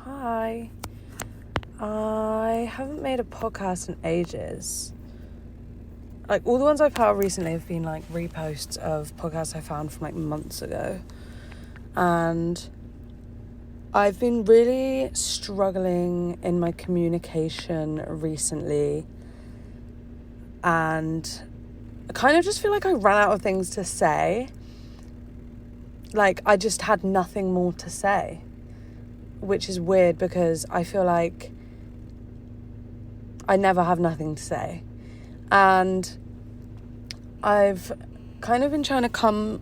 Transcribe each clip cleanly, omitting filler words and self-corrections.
Hi. I haven't made a podcast in ages. Like, all the ones I've put out recently have been, like, reposts of podcasts I found from, like, months ago. And I've been really struggling in my communication recently. And I kind of just feel like I ran out of things to say. Like, I just had nothing more to say. Which is weird because I feel like I never have nothing to say. And I've kind of been trying to come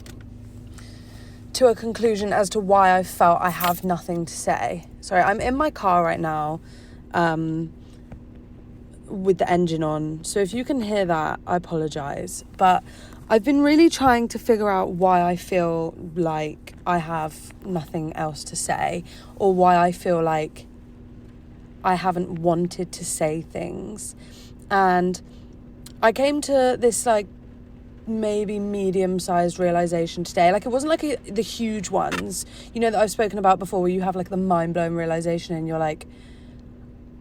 to a conclusion as to why I felt I have nothing to say. Sorry, I'm in my car right now with the engine on. So if you can hear that, I apologise. But I've been really trying to figure out why I feel like I have nothing else to say, or why I feel like I haven't wanted to say things. And I came to this, like, maybe medium-sized realisation today. Like, it wasn't like the huge ones, you know, that I've spoken about before, where you have, like, the mind-blowing realisation and you're like,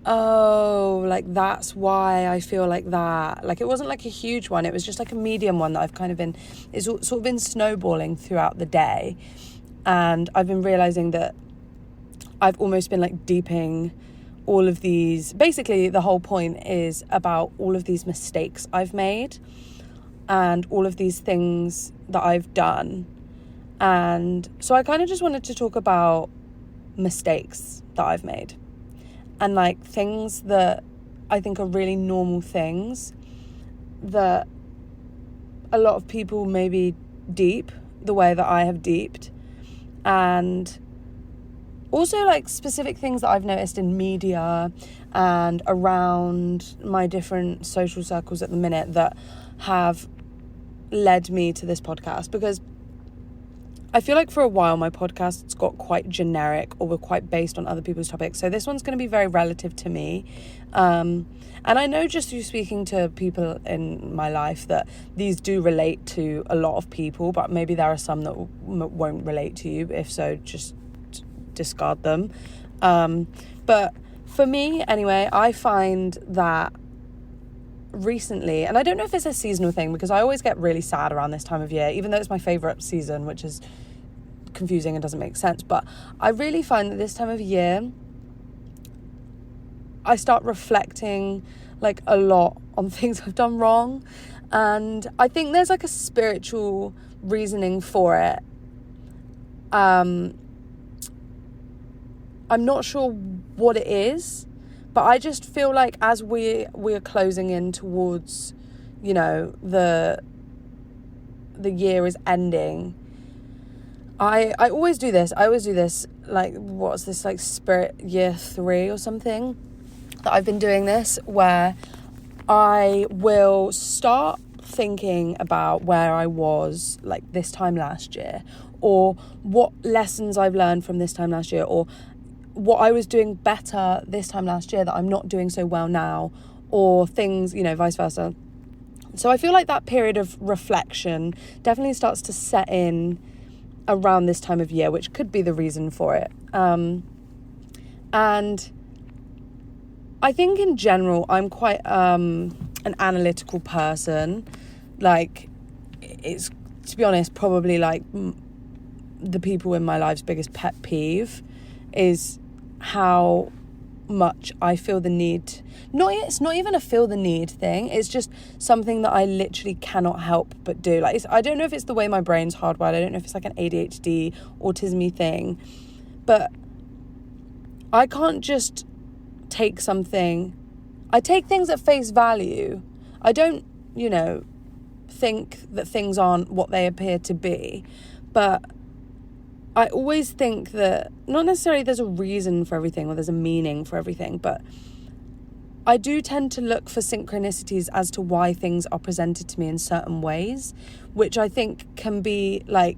oh, like, that's why I feel like that. Like, it wasn't like a huge one. It was just like a medium one that I've kind of been, it's sort of been snowballing throughout the day. And I've been realising that I've almost been, like, deeping all of these. Basically, the whole point is about all of these mistakes I've made and all of these things that I've done. And so I kind of just wanted to talk about mistakes that I've made. And, like, things that I think are really normal things that a lot of people maybe deep the way that I have deeped. And also, like, specific things that I've noticed in media and around my different social circles at the minute that have led me to this podcast. Because I feel like for a while my podcasts got quite generic or were quite based on other people's topics. So this one's going to be very relative to me. And I know just through speaking to people in my life that these do relate to a lot of people, but maybe there are some that won't relate to you. If so, just discard them. But for me, anyway, I find that recently, and I don't know if it's a seasonal thing, because I always get really sad around this time of year, even though it's my favourite season, which is confusing and doesn't make sense. But I really find that this time of year I start reflecting, like, a lot on things I've done wrong, and I think there's, like, a spiritual reasoning for it. I'm not sure what it is, but I just feel like as we're closing in towards, you know, the year is ending, I always do this. Like, what's this, like, Spirit Year 3 or something that I've been doing this, where I will start thinking about where I was, like, this time last year, or what lessons I've learned from this time last year, or what I was doing better this time last year that I'm not doing so well now, or things, you know, vice versa. So I feel like that period of reflection definitely starts to set in around this time of year, which could be the reason for it. And I think in general, I'm quite an analytical person. Like, it's, to be honest, probably, like, the people in my life's biggest pet peeve is how much I feel the need. It's not even a feel the need thing. It's just something that I literally cannot help but do. Like, I don't know if it's the way my brain's hardwired. I don't know if it's like an ADHD, autism-y thing. But I can't just take something. I take things at face value. I don't, you know, think that things aren't what they appear to be. But I always think that not necessarily there's a reason for everything or there's a meaning for everything, but I do tend to look for synchronicities as to why things are presented to me in certain ways, which I think can be, like,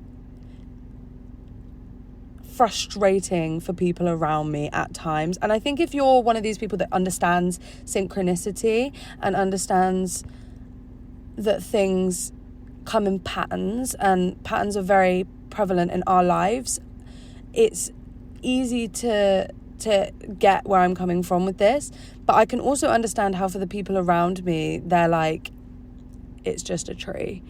frustrating for people around me at times. And I think if you're one of these people that understands synchronicity and understands that things come in patterns, and patterns are very prevalent in our lives, it's easy to to get where I'm coming from with this, but I can also understand how for the people around me, they're like, it's just a tree.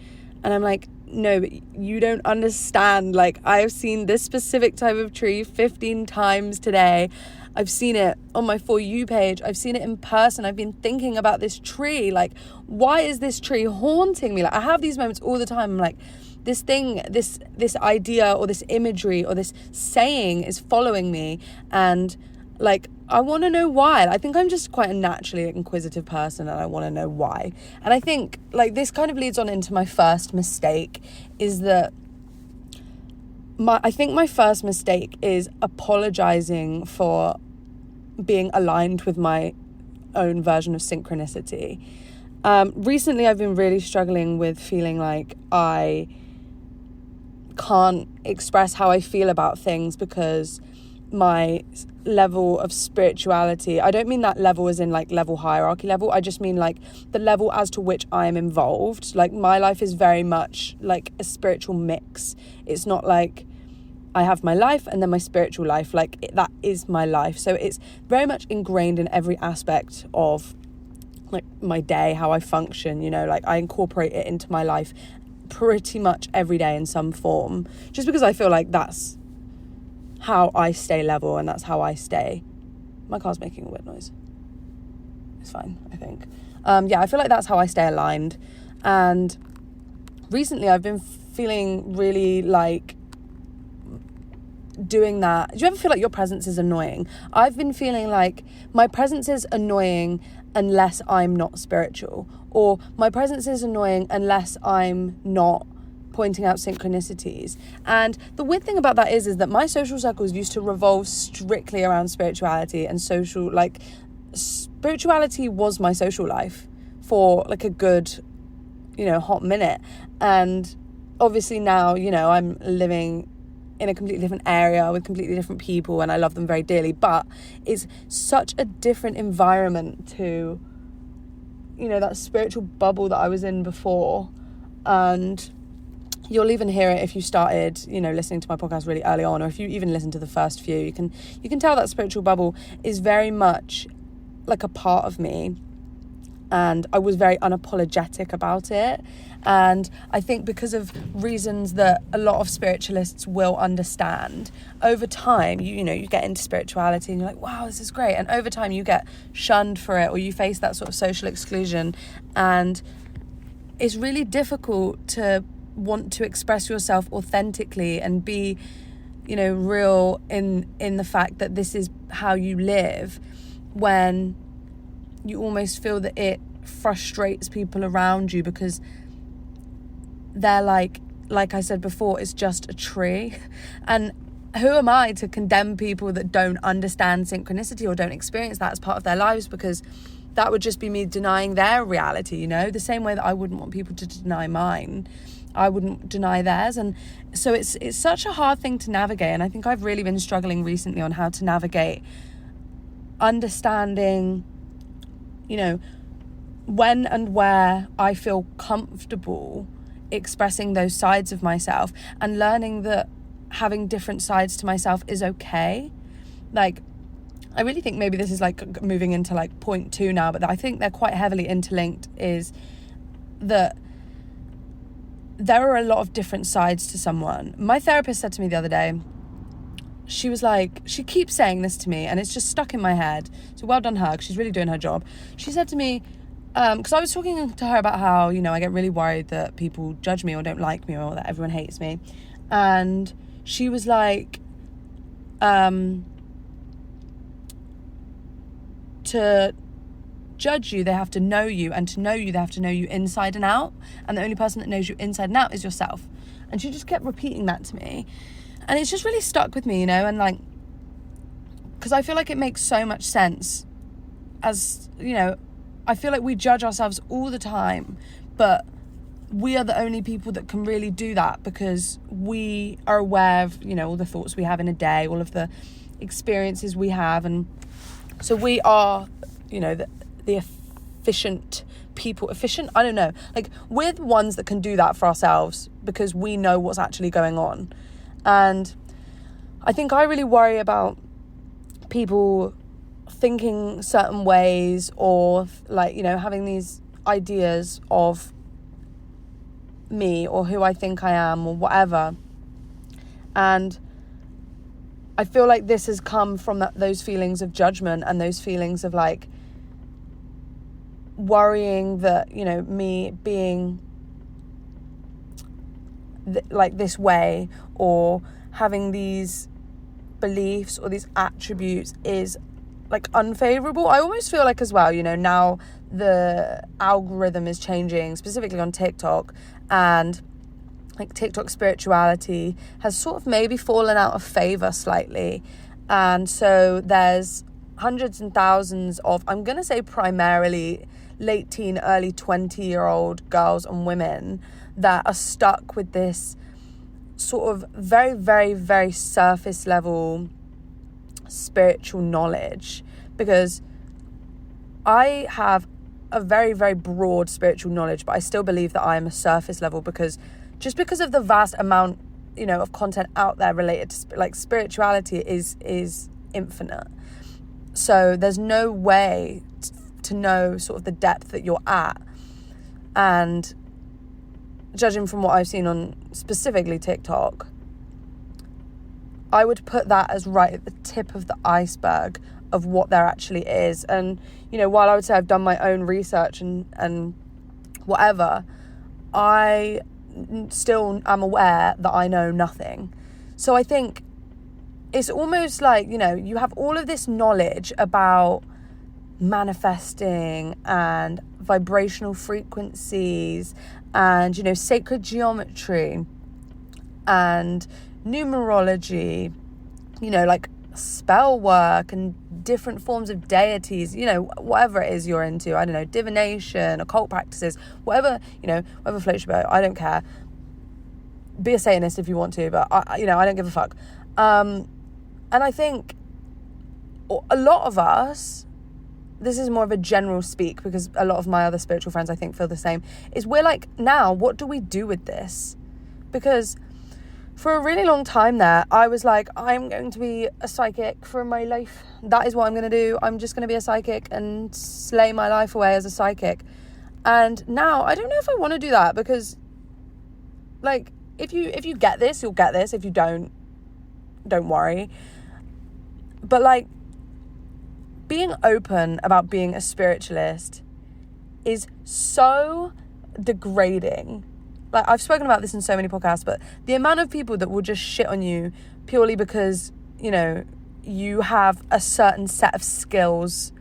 And I'm like, no, but you don't understand. Like, I've seen this specific type of tree 15 times today. I've seen it on my For You page. I've seen it in person. I've been thinking about this tree. Like, why is this tree haunting me? Like, I have these moments all the time. I'm like, this thing, this idea or this imagery or this saying is following me. And like, I want to know why. I think I'm just quite a naturally inquisitive person, and I want to know why. And I think like this kind of leads on into my first mistake, is that I think my first mistake is apologizing for being aligned with my own version of synchronicity. Recently, I've been really struggling with feeling like I can't express how I feel about things because my level of spirituality, I don't mean that level as in like level hierarchy level, I just mean like the level as to which I am involved. Like, my life is very much like a spiritual mix. It's not like I have my life and then my spiritual life, like that is my life. So it's very much ingrained in every aspect of like my day, how I function, you know, like I incorporate it into my life pretty much every day in some form, just because I feel like that's how I stay level and that's how I stay. My car's making a weird noise. It's fine, I think. I feel like that's how I stay aligned. And recently I've been feeling really like doing that. Do you ever feel like your presence is annoying? I've been feeling like my presence is annoying unless I'm not spiritual, or my presence is annoying unless I'm not pointing out synchronicities. And the weird thing about that is that my social circles used to revolve strictly around spirituality and social, like spirituality was my social life for like a good, hot minute. And obviously now, I'm living in a completely different area with completely different people, and I love them very dearly, but it's such a different environment to, that spiritual bubble that I was in before. And you'll even hear it if you started, listening to my podcast really early on, or if you even listen to the first few, you can tell that spiritual bubble is very much like a part of me. And I was very unapologetic about it. And I think because of reasons that a lot of spiritualists will understand, over time, you get into spirituality and you're like, wow, this is great. And over time you get shunned for it, or you face that sort of social exclusion. And it's really difficult to want to express yourself authentically and be, real in the fact that this is how you live, when you almost feel that it frustrates people around you because they're like I said before, it's just a tree. And who am I to condemn people that don't understand synchronicity or don't experience that as part of their lives? Because that would just be me denying their reality, the same way that I wouldn't want people to deny mine, I wouldn't deny theirs. And so it's such a hard thing to navigate. And I think I've really been struggling recently on how to navigate understanding, when and where I feel comfortable expressing those sides of myself, and learning that having different sides to myself is okay. Like, I really think maybe this is like moving into like point 2 now, but I think they're quite heavily interlinked, is that there are a lot of different sides to someone. My therapist said to me the other day, she was like, she keeps saying this to me and it's just stuck in my head. So well done her, 'cause she's really doing her job. She said to me, because I was talking to her about how, I get really worried that people judge me or don't like me or that everyone hates me. And she was like, to judge you, they have to know you, and to know you, they have to know you inside and out. And the only person that knows you inside and out is yourself. And she just kept repeating that to me. And it's just really stuck with me, and like, because I feel like it makes so much sense. As, I feel like we judge ourselves all the time, but we are the only people that can really do that, because we are aware of, all the thoughts we have in a day, all of the experiences we have. And so we are, the efficient people, I don't know, like, we're the ones that can do that for ourselves because we know what's actually going on. And I think I really worry about people thinking certain ways, or like, you know, having these ideas of me or who I think I am or whatever. And I feel like this has come from those feelings of judgment and those feelings of like worrying that, you know, me being like this way or having these beliefs or these attributes is like unfavorable. I almost feel like as well, you know, now the algorithm is changing, specifically on TikTok, and like TikTok spirituality has sort of maybe fallen out of favor slightly. And so there's hundreds and thousands of, I'm going to say primarily late teen, early 20-year-old girls and women that are stuck with this sort of very, very, very surface level spiritual knowledge. Because I have a very, very broad spiritual knowledge, but I still believe that I am a surface level because of the vast amount, you know, of content out there related to like spirituality is infinite. So there's no way to know sort of the depth that you're at. And judging from what I've seen on specifically TikTok, I would put that as right at the tip of the iceberg of what there actually is. And, you know, while I would say I've done my own research and whatever, I still am aware that I know nothing. So I think it's almost like, you know, you have all of this knowledge about manifesting and vibrational frequencies and, you know, sacred geometry and numerology, you know, like spell work and different forms of deities, you know, whatever it is you're into, I don't know, divination, occult practices, whatever, you know, whatever floats your boat, I don't care. Be a Satanist if you want to, but I don't give a fuck. And I think a lot of us, this is more of a general speak because a lot of my other spiritual friends I think feel the same, is we're like, now what do we do with this? Because for a really long time there, I was like, I'm going to be a psychic for my life. That is what I'm going to do. I'm just going to be a psychic and slay my life away as a psychic. And now I don't know if I want to do that because, like, if you get this, you'll get this. If you don't worry. But, like, being open about being a spiritualist is so degrading. Like, I've spoken about this in so many podcasts, but the amount of people that will just shit on you purely because, you know, you have a certain set of skills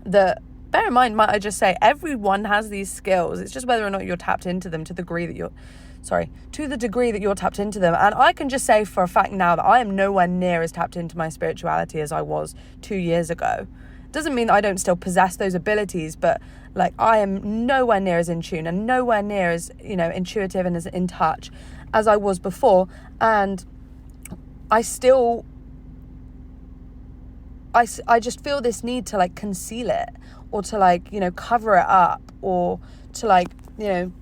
that, bear in mind, might I just say, everyone has these skills. It's just whether or not you're tapped into them to the degree that you're tapped into them. And I can just say for a fact now that I am nowhere near as tapped into my spirituality as I was 2 years ago. Doesn't mean that I don't still possess those abilities, but like I am nowhere near as in tune and nowhere near as, you know, intuitive and as in touch as I was before. And I still, I just feel this need to like conceal it or to like, you know, cover it up or to like, you know,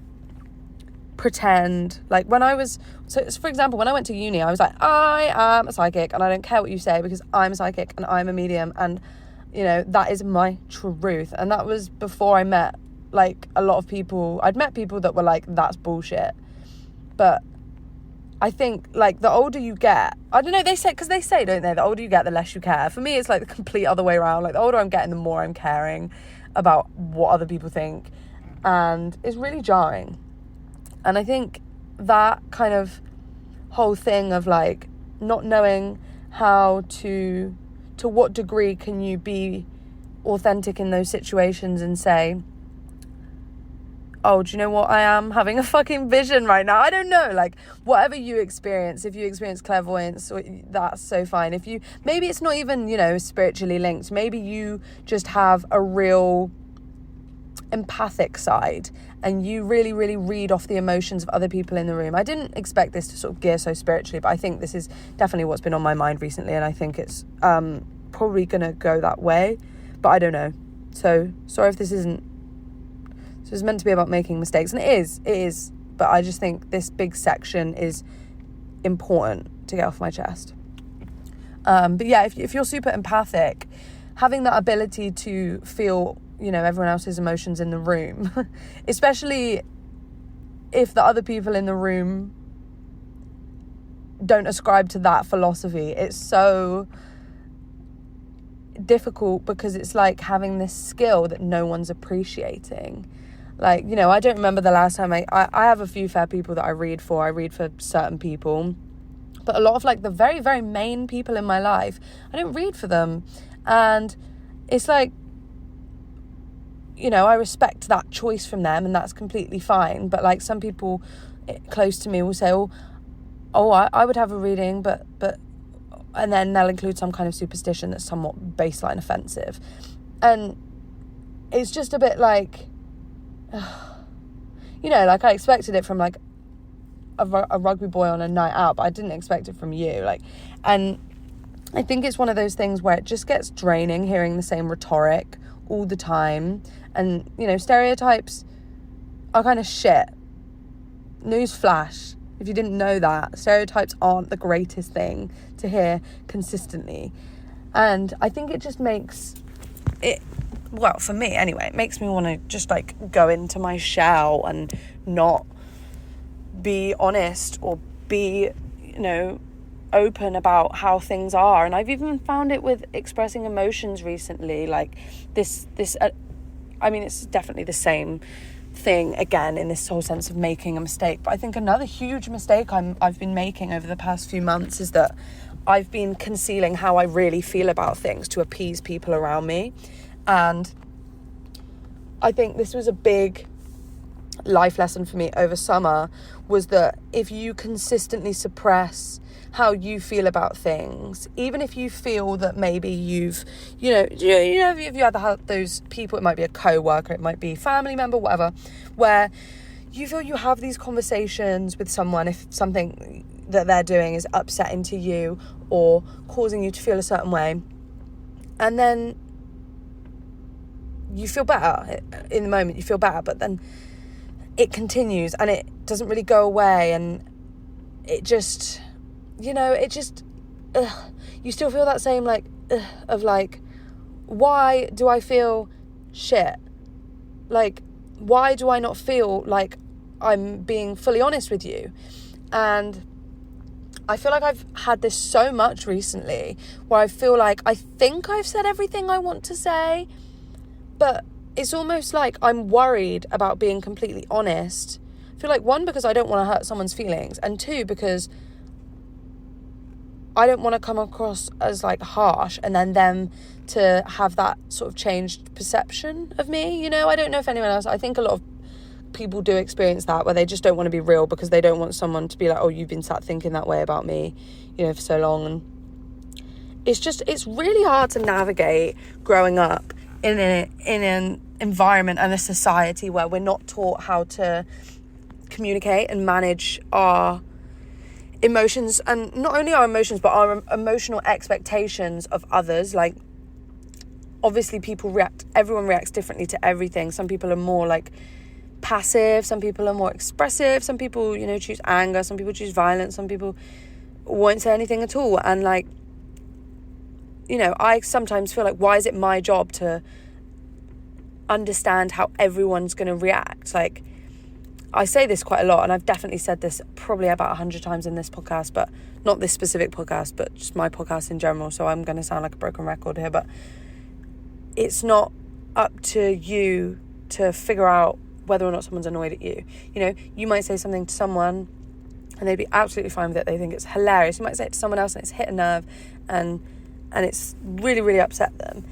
pretend. Like when I was, so for example, when I went to uni, I was like, I am a psychic and I don't care what you say because I'm a psychic and I'm a medium and, you know, that is my truth. And that was before I met like a lot of people. I'd met people that were like, that's bullshit. But I think like the older you get, I don't know, because they say, don't they, the older you get, the less you care. For me, it's like the complete other way around. Like the older I'm getting, the more I'm caring about what other people think. And it's really jarring. And I think that kind of whole thing of like not knowing how to what degree can you be authentic in those situations and say, oh, do you know what? I am having a fucking vision right now. I don't know. Like, whatever you experience, if you experience clairvoyance, that's so fine. If you, maybe it's not even, you know, spiritually linked. Maybe you just have a real empathic side and you really, really read off the emotions of other people in the room. I didn't expect this to sort of gear so spiritually, but I think this is definitely what's been on my mind recently, and I think it's probably going to go that way, but I don't know. So, sorry if this isn't... So it's meant to be about making mistakes, and it is, but I just think this big section is important to get off my chest. But yeah, if you're super empathic, having that ability to feel, everyone else's emotions in the room, especially if the other people in the room don't ascribe to that philosophy, it's so difficult because it's like having this skill that no one's appreciating. Like, I don't remember the last time I have a few fair people that I read for certain people, but a lot of like the very, very main people in my life, I don't read for them. And it's like, I respect that choice from them, and that's completely fine. But like some people close to me will say, I would have a reading, but and then they'll include some kind of superstition that's somewhat baseline offensive. And it's just a bit like, like I expected it from like a rugby boy on a night out, but I didn't expect it from you. And I think it's one of those things where it just gets draining hearing the same rhetoric all the time. And, stereotypes are kind of shit. Newsflash. If you didn't know that, stereotypes aren't the greatest thing to hear consistently. And I think it just makes it, well, for me anyway, it makes me want to just like go into my shell and not be honest or be, open about how things are. And I've even found it with expressing emotions recently, like this it's definitely the same thing again in this whole sense of making a mistake. But I think another huge mistake I've been making over the past few months is that I've been concealing how I really feel about things to appease people around me. And I think this was a big life lesson for me over summer, was that if you consistently suppress how you feel about things, even if you feel that maybe if you had those people, it might be a co-worker, it might be a family member, whatever, where you feel you have these conversations with someone if something that they're doing is upsetting to you or causing you to feel a certain way, and then you feel better in the moment, you feel better, but then it continues and it doesn't really go away, and it just, you still feel that same of why do I feel shit? Like, why do I not feel like I'm being fully honest with you? And I feel like I've had this so much recently where I feel like I think I've said everything I want to say, but it's almost like I'm worried about being completely honest. I feel like, one, because I don't want to hurt someone's feelings, and two, because I don't want to come across as like harsh and then them to have that sort of changed perception of me. I don't know if anyone else, I think a lot of people do experience that, where they just don't want to be real because they don't want someone to be like, oh, you've been sat thinking that way about me, for so long. And it's really hard to navigate growing up in an environment and a society where we're not taught how to communicate and manage our emotions, and not only our emotions but our emotional expectations of others. Like, obviously everyone reacts differently to everything. Some people are more like passive, some people are more expressive, some people choose anger, some people choose violence, some people won't say anything at all. And like, I sometimes feel like, why is it my job to understand how everyone's going to react? Like, I say this quite a lot, and I've definitely said this probably about 100 times in this podcast, but not this specific podcast, but just my podcast in general, so I'm going to sound like a broken record here. But it's not up to you to figure out whether or not someone's annoyed at you. You might say something to someone and they'd be absolutely fine with it. They think it's hilarious. You might say it to someone else and it's hit a nerve and it's really, really upset them.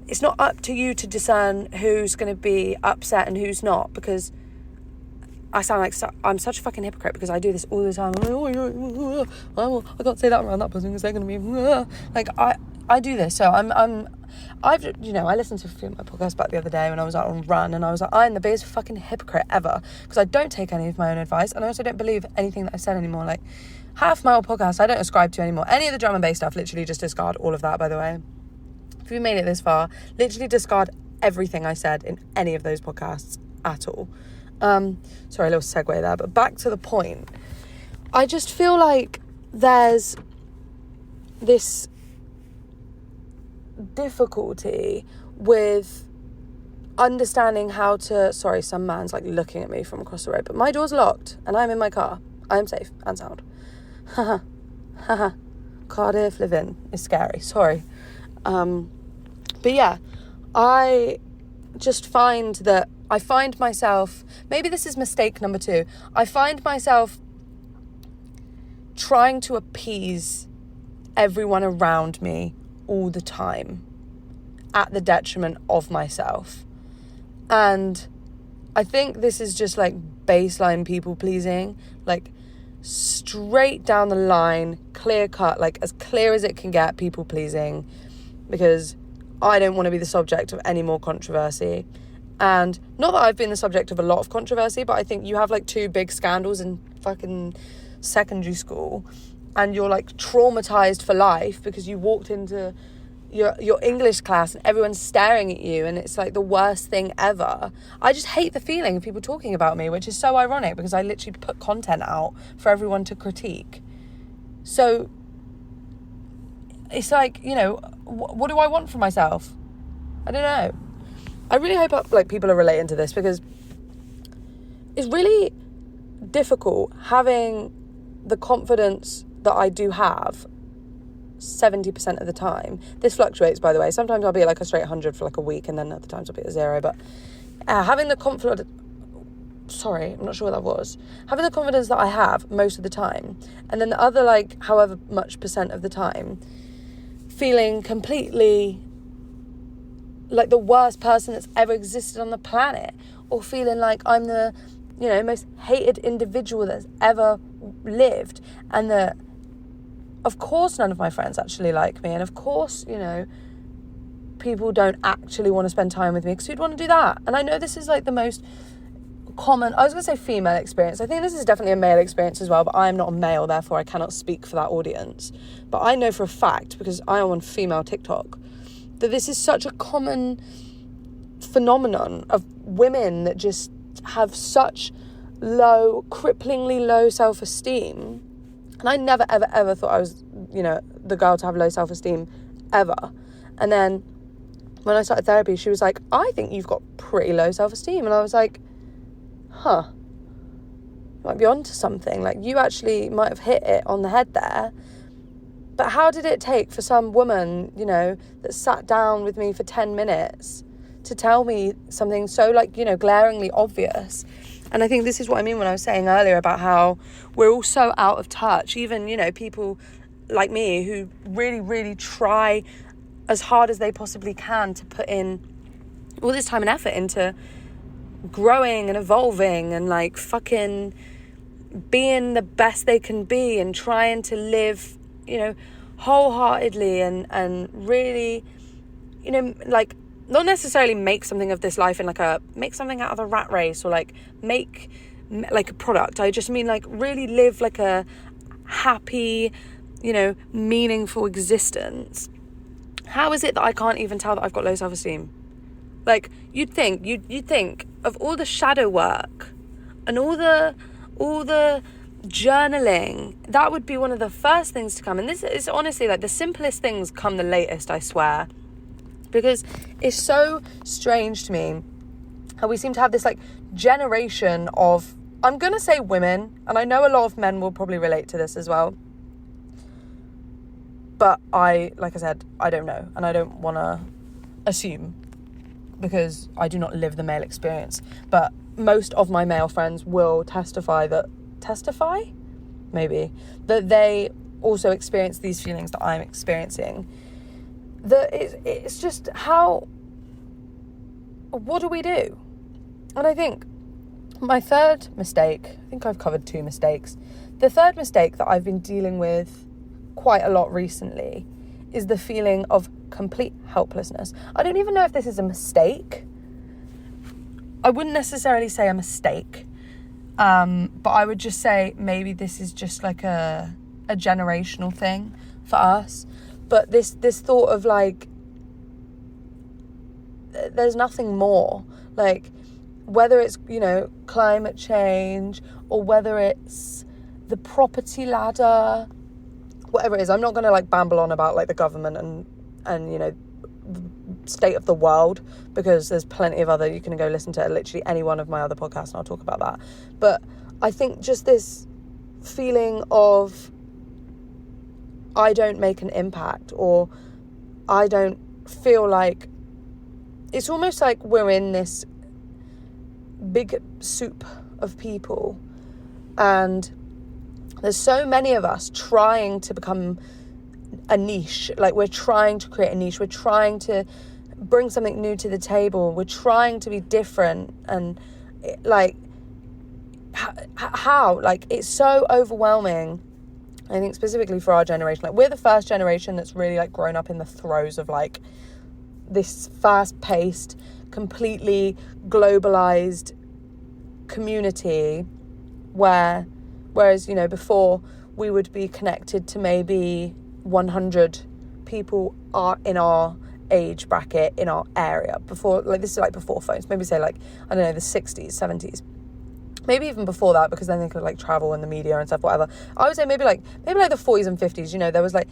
It's not up to you to discern who's going to be upset and who's not, because I sound like I'm such a fucking hypocrite because I do this all the time. I can't say that around that person because they're going to be like, I do this. So I listened to a few of my podcasts back the other day when I was out on run, and I was like, I'm the biggest fucking hypocrite ever, because I don't take any of my own advice, and I also don't believe anything that I said anymore. Like, half my old podcast I don't ascribe to anymore. Any of the drum and bass stuff, literally just discard all of that, by the way. If you made it this far, literally discard everything I said in any of those podcasts at all. Sorry, a little segue there, but back to the point. I just feel like there's this difficulty with understanding how to... Sorry, some man's like looking at me from across the road, but my door's locked and I'm in my car. I am safe and sound. Haha. Haha. Cardiff living is scary. Sorry. But yeah, I just find that I find myself... Maybe this is mistake number 2. I find myself trying to appease everyone around me all the time at the detriment of myself. And I think this is just like baseline people pleasing, like straight down the line, clear cut, like as clear as it can get, people pleasing, because I don't want to be the subject of any more controversy. And not that I've been the subject of a lot of controversy, but I think you have like 2 big scandals in fucking secondary school and you're like traumatized for life because you walked into your English class and everyone's staring at you and it's like the worst thing ever. I just hate the feeling of people talking about me, which is so ironic because I literally put content out for everyone to critique. So it's like, you know, what do I want from myself? I don't know. I really hope like people are relating to this, because it's really difficult having the confidence that I do have 70% of the time. This fluctuates, by the way. Sometimes I'll be at like a straight 100 for like a week, and then other times I'll be at 0. But having the confidence... Sorry, I'm not sure what that was. Having the confidence that I have most of the time, and then the other like however much percent of the time feeling completely like the worst person that's ever existed on the planet, or feeling like I'm the, you know, most hated individual that's ever lived, and that of course none of my friends actually like me, and of course, you know, people don't actually want to spend time with me, because who'd want to do that? And I know this is like the most common, I was going to say female experience. I think this is definitely a male experience as well, but I am not a male, therefore I cannot speak for that audience. But I know for a fact, because I am on female TikTok, that this is such a common phenomenon of women that just have such low, cripplingly low self-esteem. And I never, ever, ever thought I was, you know, the girl to have low self-esteem ever. And then when I started therapy, she was like, I think you've got pretty low self-esteem. And I was like, huh, you might be onto something. Like, you actually might have hit it on the head there. But how did it take for some woman, you know, that sat down with me for 10 minutes to tell me something so, like, you know, glaringly obvious? And I think this is what I mean when I was saying earlier about how we're all so out of touch. Even, you know, people like me who really, really try as hard as they possibly can to put in all this time and effort into growing and evolving and, like, fucking being the best they can be and trying to live, you know, wholeheartedly and really, you know, like, not necessarily make something of this life in like a, make something out of a rat race or like make like a product. I just mean like really live like a happy, you know, meaningful existence. How is it that I can't even tell that I've got low self-esteem? Like, you'd think of all the shadow work and all the journaling, that would be one of the first things to come. And this is honestly like the simplest things come the latest, I swear. Because it's so strange to me how we seem to have this like generation of, I'm going to say women, and I know a lot of men will probably relate to this as well. But like I said, I don't know. And I don't want to assume, because I do not live the male experience. But most of my male friends will testify that they also experience these feelings that I'm experiencing. That it's just how, what do we do? And I think my third mistake, I think I've covered 2 mistakes. The third mistake that I've been dealing with quite a lot recently is the feeling of complete helplessness. I don't even know if this is a mistake. I wouldn't necessarily say a mistake. But I would just say maybe this is just like a generational thing for us. But this thought of like, there's nothing more. Like, whether it's, you know, climate change or whether it's the property ladder, whatever it is. I'm not going to like babble on about like the government and, you know, state of the world, because there's plenty of other, you can go listen to literally any one of my other podcasts and I'll talk about that. But I think just this feeling of I don't make an impact, or I don't feel like, it's almost like we're in this big soup of people and there's so many of us trying to become a niche. Like, we're trying to create a niche, we're trying to bring something new to the table, we're trying to be different, and like how like it's so overwhelming. I think specifically for our generation, like we're the first generation that's really like grown up in the throes of like this fast-paced, completely globalized community, whereas, you know, before we would be connected to maybe 100 people are in our age bracket, in our area, before, like, this is like before phones, maybe say like, I don't know, the 60s, 70s, maybe even before that, because then they could like travel and the media and stuff, whatever. I would say maybe like the 40s and 50s, you know, there was like,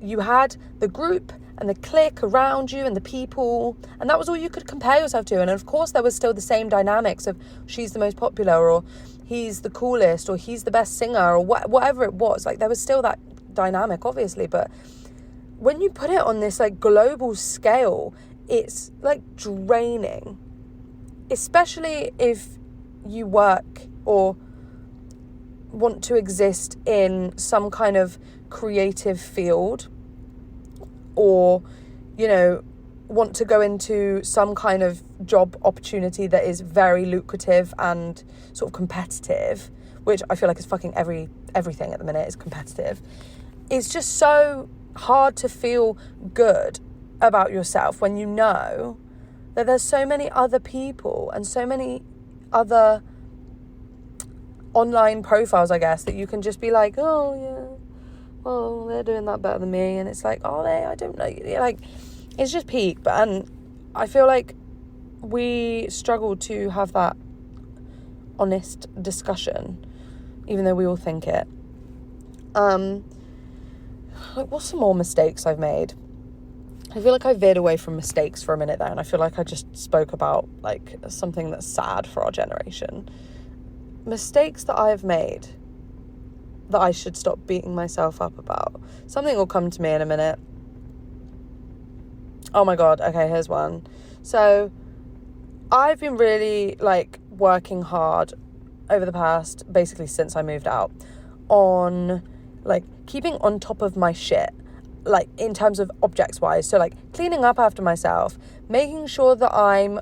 you had the group and the clique around you and the people, and that was all you could compare yourself to. And of course there was still the same dynamics of she's the most popular, or he's the coolest, or he's the best singer, or whatever it was. Like, there was still that dynamic, obviously, but when you put it on this like global scale, it's like draining, especially if you work or want to exist in some kind of creative field, or, you know, want to go into some kind of job opportunity that is very lucrative and sort of competitive, which I feel like is fucking everything at the minute is competitive. It's just so hard to feel good about yourself when you know that there's so many other people and so many other online profiles, I guess, that you can just be like, oh yeah, well, they're doing that better than me, and it's like, are they? I don't know. Like, it's just peak. And I feel like we struggle to have that honest discussion, even though we all think it. Like, what's some more mistakes I've made? I feel like I veered away from mistakes for a minute there, and I feel like I just spoke about like something that's sad for our generation. Mistakes that I have made that I should stop beating myself up about. Something will come to me in a minute. Oh my God, okay, here's one. So I've been really like working hard over the past, basically since I moved out, on like keeping on top of my shit, like in terms of objects wise. So like cleaning up after myself, making sure that I'm,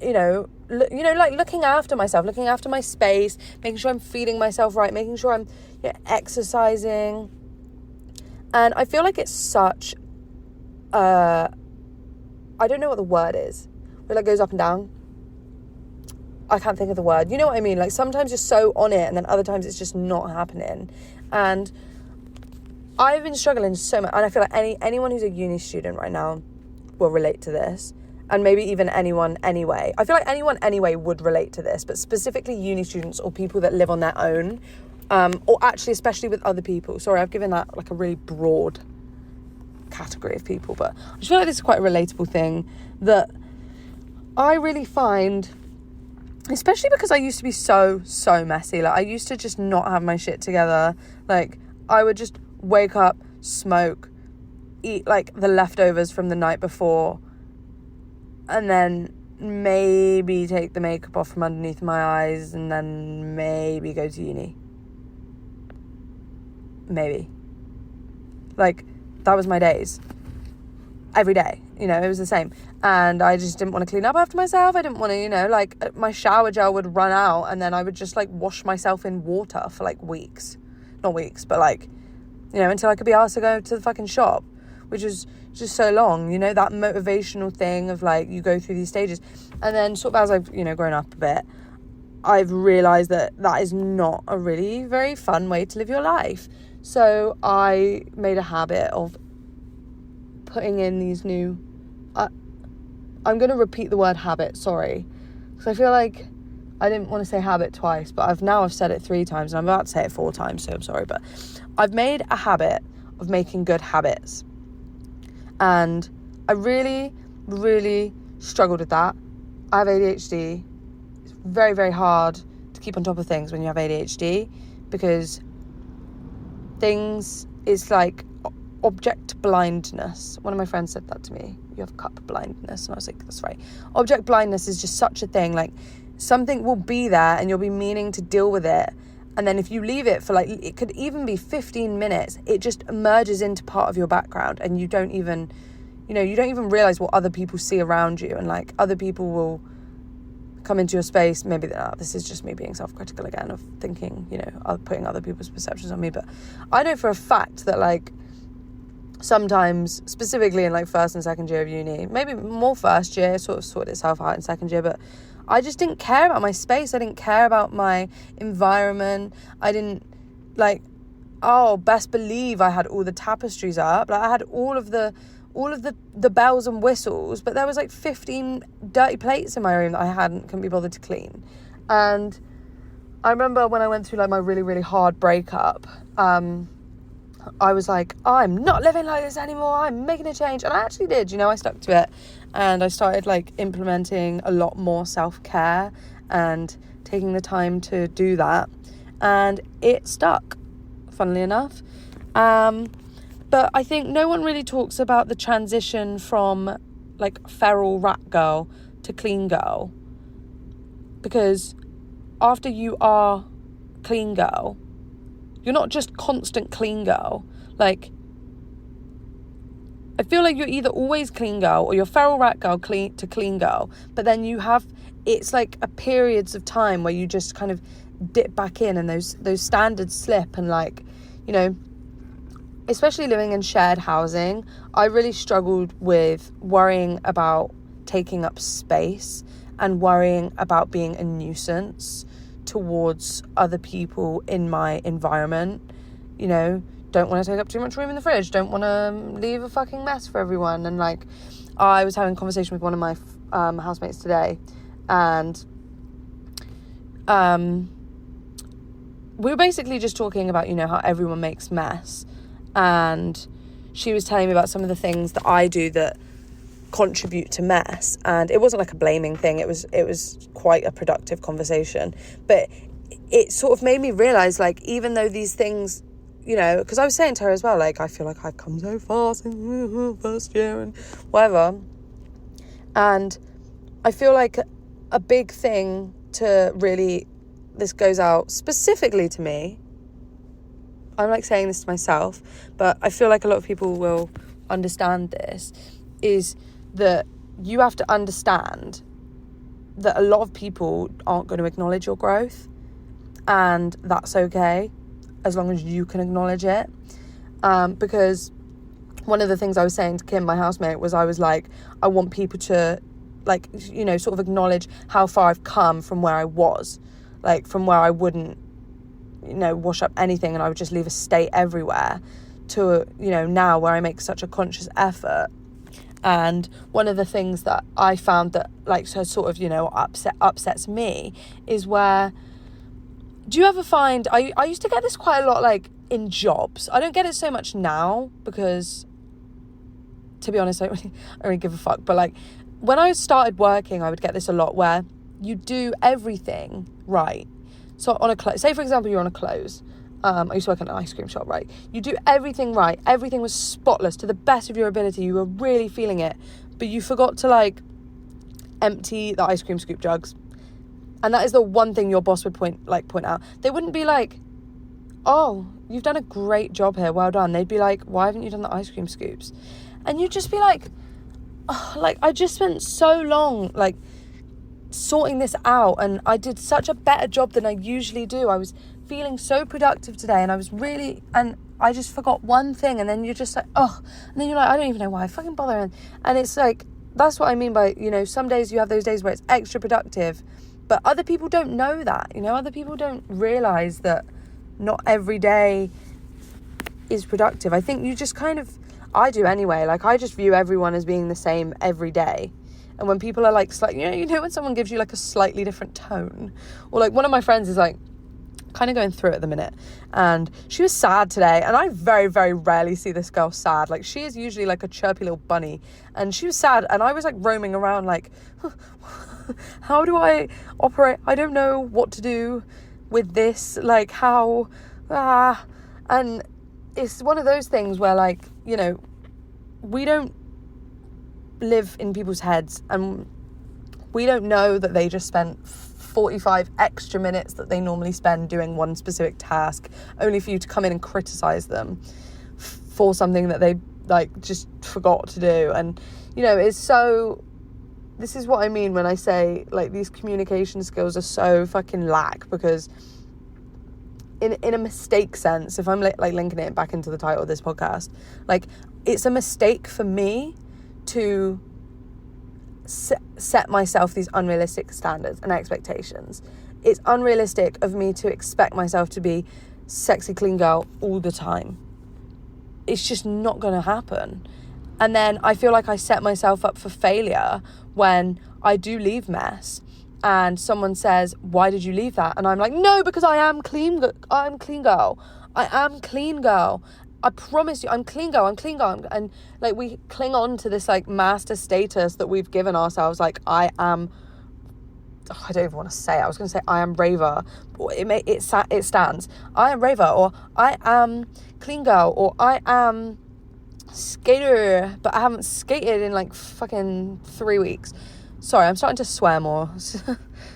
like looking after myself, looking after my space, making sure I'm feeding myself right, making sure I'm exercising. And I feel like it's such I don't know what the word is, but it like goes up and down. I can't think of the word. You know what I mean? Like, sometimes you're so on it and then other times it's just not happening. And I've been struggling so much. And I feel like anyone who's a uni student right now will relate to this. And maybe even anyone anyway. I feel like anyone anyway would relate to this. But specifically uni students or people that live on their own. Or actually especially with other people. Sorry, I've given that like a really broad category of people. But I just feel like this is quite a relatable thing that I really find... Especially because I used to be so messy. Like, I used to just not have my shit together. Like, I would just wake up, smoke, eat, like, the leftovers from the night before, and then maybe take the makeup off from underneath my eyes, and then maybe go to uni. Maybe. Like, that was my days. Every day. It was the same. And I just didn't want to clean up after myself. I didn't want to, like, my shower gel would run out and then I would just, like, wash myself in water for, like, weeks. Not weeks, but, like, until I could be asked to go to the fucking shop, which is just so long, that motivational thing of, like, you go through these stages. And then sort of as I've, grown up a bit, I've realised that is not a really very fun way to live your life. So I made a habit of putting in these new... I'm going to repeat the word habit, sorry. Because I feel like I didn't want to say habit twice, but I've said it 3 times, and I'm about to say it 4 times, so I'm sorry. But I've made a habit of making good habits. And I really, really struggled with that. I have ADHD. It's very, very hard to keep on top of things when you have ADHD, because it's like object blindness. One of my friends said that to me. You have cup blindness. And I was like, that's right. Object blindness is just such a thing. Like, something will be there and you'll be meaning to deal with it. And then if you leave it for like, it could even be 15 minutes, it just emerges into part of your background, and you don't even realize what other people see around you. And like, other people will come into your space. Maybe this is just me being self-critical again, of thinking, putting other people's perceptions on me. But I know for a fact that like, sometimes, specifically in like first and second year of uni, maybe more first year, sort of sorted itself out in second year, but I just didn't care about my space. I didn't care about my environment. I didn't best believe I had all the tapestries up. Like, I had all of the bells and whistles, but there was like 15 dirty plates in my room that couldn't be bothered to clean. And I remember when I went through like my really, really hard breakup, I was like, I'm not living like this anymore. I'm making a change. And I actually did, I stuck to it. And I started like implementing a lot more self-care and taking the time to do that. And it stuck, funnily enough. But I think no one really talks about the transition from like feral rat girl to clean girl. Because after you are clean girl, you're not just constant clean girl. Like, I feel like you're either always clean girl or you're feral rat girl to clean girl. But then it's like a periods of time where you just kind of dip back in, and those standards slip. And like, especially living in shared housing, I really struggled with worrying about taking up space and worrying about being a nuisance towards other people in my environment. Don't want to take up too much room in the fridge, don't want to leave a fucking mess for everyone. And like, I was having a conversation with one of my housemates today, and we were basically just talking about how everyone makes mess, and she was telling me about some of the things that I do that contribute to mess. And it wasn't like a blaming thing, it was quite a productive conversation, but it sort of made me realize, like, even though these things, because I was saying to her as well, like, I feel like I've come so fast in first year and whatever, and I feel like a big thing to really, this goes out specifically to me, I'm like saying this to myself, but I feel like a lot of people will understand this, is that you have to understand that a lot of people aren't going to acknowledge your growth, and that's okay as long as you can acknowledge it. Because one of the things I was saying to Kim, my housemate, was I was like, I want people to like, sort of acknowledge how far I've come from where I was, like from where I wouldn't, wash up anything and I would just leave a state everywhere, to, now where I make such a conscious effort. And one of the things that I found that like so sort of, upsets me is where, do you ever find, I used to get this quite a lot like in jobs. I don't get it so much now because, to be honest, I don't really give a fuck. But like when I started working, I would get this a lot where you do everything right. So on say for example, you're on a close. I used to work in an ice cream shop, right? You do everything right. Everything was spotless to the best of your ability. You were really feeling it. But you forgot to like empty the ice cream scoop jugs. And that is the one thing your boss would point out. They wouldn't be like, oh, you've done a great job here, well done. They'd be like, why haven't you done the ice cream scoops? And you'd just be like, oh, like, I just spent so long, like, sorting this out, and I did such a better job than I usually do. I was feeling so productive today, and I just forgot one thing, and then you're just like, oh, and then you're like, I don't even know why I fucking bother. And it's like, that's what I mean by, some days you have those days where it's extra productive, but other people don't know that, other people don't realise that not every day is productive. I think you just kind of, I do anyway, like I just view everyone as being the same every day. And when people are like slightly, when someone gives you like a slightly different tone, or like one of my friends is like, kind of going through it at the minute, and she was sad today, and I very, very rarely see this girl sad. Like, she is usually like a chirpy little bunny, and she was sad, and I was like roaming around like, how do I operate? I don't know what to do with this, like how, and it's one of those things where, like, you know, we don't live in people's heads, and we don't know that they just spent 45 extra minutes that they normally spend doing one specific task, only for you to come in and criticize them for something that they like just forgot to do. And, you know, this is what I mean when I say, like, these communication skills are so fucking lack, because in a mistake sense, if I'm like linking it back into the title of this podcast, like, it's a mistake for me to set myself these unrealistic standards and expectations. It's unrealistic of me to expect myself to be sexy clean girl all the time. It's just not going to happen. And then I feel like I set myself up for failure when I do leave mess and someone says, why did you leave that? And I'm like, no, because I am clean. I'm clean girl. I am clean girl. I promise you, I'm clean girl. And like, we cling on to this like master status that we've given ourselves. Like, I don't even want to say it. I was going to say I am raver. It stands. I am raver, or I am clean girl, or I am skater, but I haven't skated in like fucking 3 weeks. Sorry, I'm starting to swear more.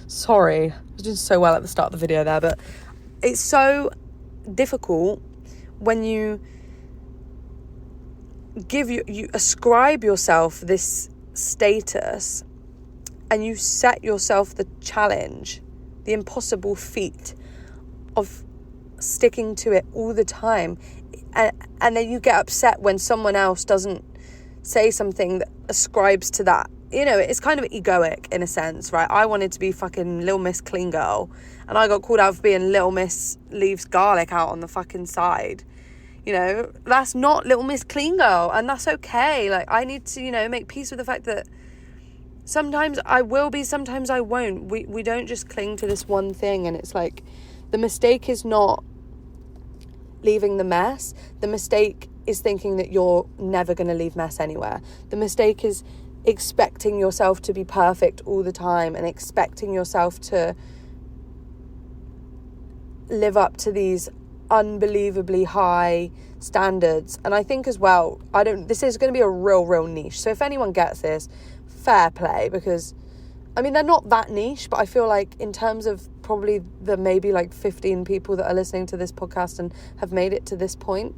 Sorry. I was doing so well at the start of the video there, but it's so difficult when you you ascribe yourself this status, and you set yourself the challenge, the impossible feat of sticking to it all the time, and then you get upset when someone else doesn't say something that ascribes to that. You know, it's kind of egoic in a sense, right? I wanted to be fucking Little Miss Clean Girl, and I got called out for being Little Miss Leaves Garlic out on the fucking side. You know, that's not Little Miss Clean Girl, and that's okay. Like, I need to, you know, make peace with the fact that sometimes I will be, sometimes I won't. We don't just cling to this one thing, and it's like, the mistake is not leaving the mess. The mistake is thinking that you're never going to leave mess anywhere. The mistake is expecting yourself to be perfect all the time, and expecting yourself to live up to these unbelievably high standards. And I think as well, this is going to be a real niche, so if anyone gets this, fair play, because I mean, they're not that niche, but I feel like in terms of probably the maybe like 15 people that are listening to this podcast and have made it to this point,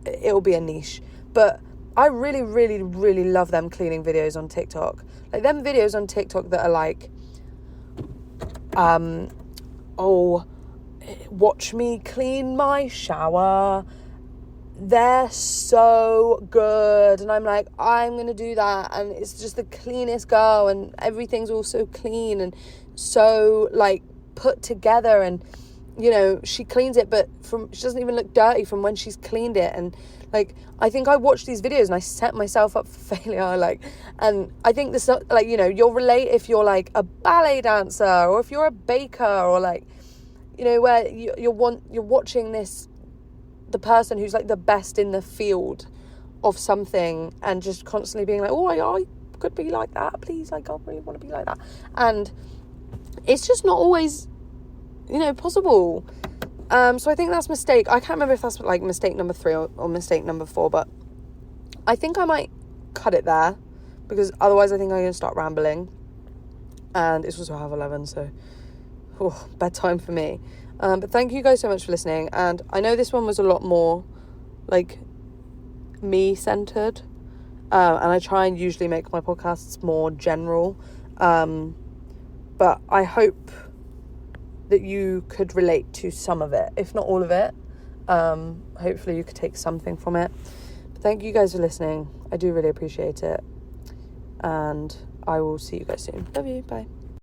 it'll be a niche. But I really, really, really love them cleaning videos on TikTok. Like, them videos on TikTok that are like, watch me clean my shower. They're so good. And I'm like, I'm going to do that. And it's just the cleanest girl, and everything's all so clean and so like put together. And, you know, she cleans it, but she doesn't even look dirty from when she's cleaned it. And like, I think I watch these videos and I set myself up for failure. Like, and I think this, like, you know, you'll relate if you're like a ballet dancer, or if you're a baker, or like, you know, where you're watching the person who's like the best in the field of something, and just constantly being like, oh, I could be like that, please, like, I really want to be like that. And it's just not always, you know, possible. So I think that's mistake. I can't remember if that's like mistake number 3 or mistake number 4, but I think I might cut it there, because otherwise I think I'm going to start rambling, and it's also 11:30, so bedtime for me. But thank you guys so much for listening, and I know this one was a lot more like me centered, and I try and usually make my podcasts more general, but I hope that you could relate to some of it, if not all of it. Hopefully you could take something from it. But thank you guys for listening. I do really appreciate it, and I will see you guys soon. Love you. Bye.